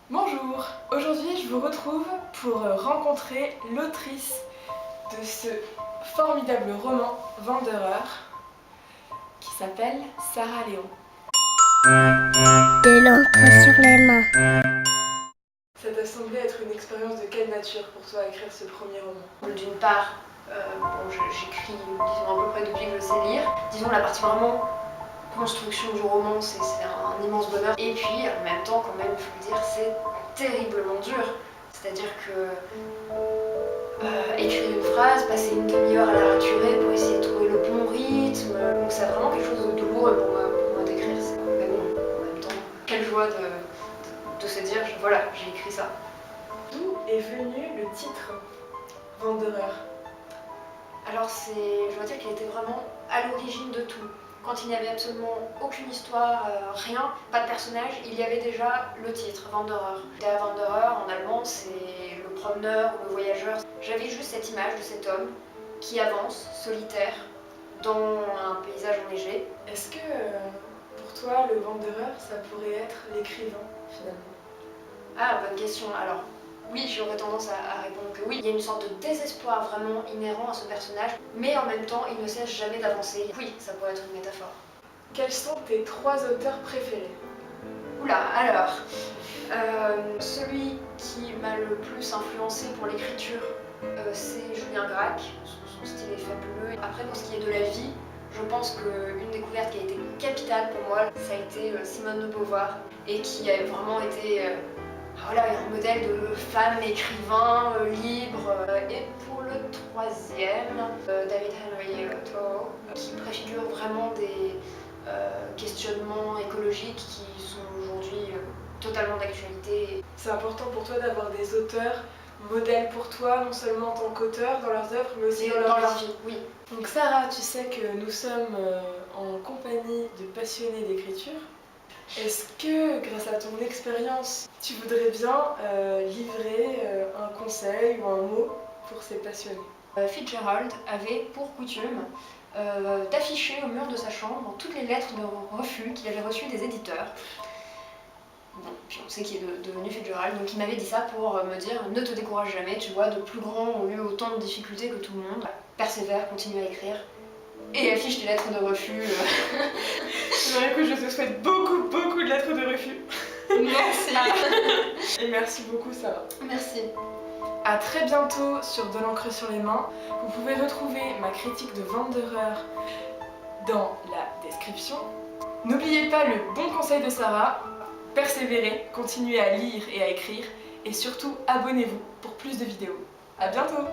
Bonjour, aujourd'hui je vous retrouve pour rencontrer l'autrice de ce formidable roman Wanderer qui s'appelle Sarah Léon. De l'encre sur les mains. Ça t'a semblé être une expérience de quelle nature pour toi à écrire ce premier roman? D'une part, j'écris disons, à peu près depuis que je sais lire. Disons la partie vraiment construction du roman, c'est un immense bonheur. Et puis en même temps, quand même, il faut le dire, c'est terriblement dur. C'est-à-dire que écrire une phrase, passer une demi-heure à la raturer pour essayer de trouver le bon rythme. Donc c'est vraiment quelque chose de douloureux pour moi d'écrire. Mais bon, en même temps, quelle joie de se dire, voilà, j'ai écrit ça. D'où est venu le titre Wanderer? Alors je dois dire qu'il était vraiment à l'origine de tout. Quand il n'y avait absolument aucune histoire, rien, pas de personnage, il y avait déjà le titre, Wanderer. Der Wanderer en allemand, c'est le promeneur ou le voyageur. J'avais juste cette image de cet homme qui avance, solitaire, dans un paysage enneigé. Est-ce que pour toi le Wanderer ça pourrait être l'écrivain finalement? Ah, bonne question. Alors, oui, j'aurais tendance à répondre que oui. Il y a une sorte de désespoir vraiment inhérent à ce personnage, mais en même temps, il ne cesse jamais d'avancer. Oui, ça pourrait être une métaphore. Quels sont tes 3 auteurs préférés? Oula, alors, celui qui m'a le plus influencé pour l'écriture, c'est Julien Gracq. Son style est fabuleux. Après, pour ce qui est de la vie, je pense qu'une découverte qui a été capitale pour moi, ça a été Simone de Beauvoir, et qui a vraiment été voilà, un modèle de femme écrivain libre. Et pour le troisième, David Henry Thoreau, qui préfigure vraiment des questionnements écologiques qui sont aujourd'hui totalement d'actualité. C'est important pour toi d'avoir des auteurs modèles pour toi, non seulement en tant qu'auteur dans leurs œuvres, mais aussi dans leur vie. Oui. Donc Sarah, tu sais que nous sommes en compagnie de passionnés d'écriture. Est-ce que, grâce à ton expérience, tu voudrais bien livrer un conseil ou un mot pour ces passionnés? Fitzgerald avait pour coutume d'afficher au mur de sa chambre toutes les lettres de refus qu'il avait reçues des éditeurs. Bon, puis on sait qu'il est devenu Fitzgerald, donc il m'avait dit ça pour me dire ne te décourage jamais, tu vois, de plus grands ont eu autant de difficultés que tout le monde. Persévère, continue à écrire et affiche tes lettres de refus. Écoute, je te souhaite beaucoup de lettres de refus. Merci. Et merci beaucoup Sarah. Merci. A très bientôt sur De l'encre sur les mains. Vous pouvez retrouver ma critique de Wanderer dans la description. N'oubliez pas le bon conseil de Sarah, persévérez, continuez à lire et à écrire et surtout abonnez-vous pour plus de vidéos. A bientôt!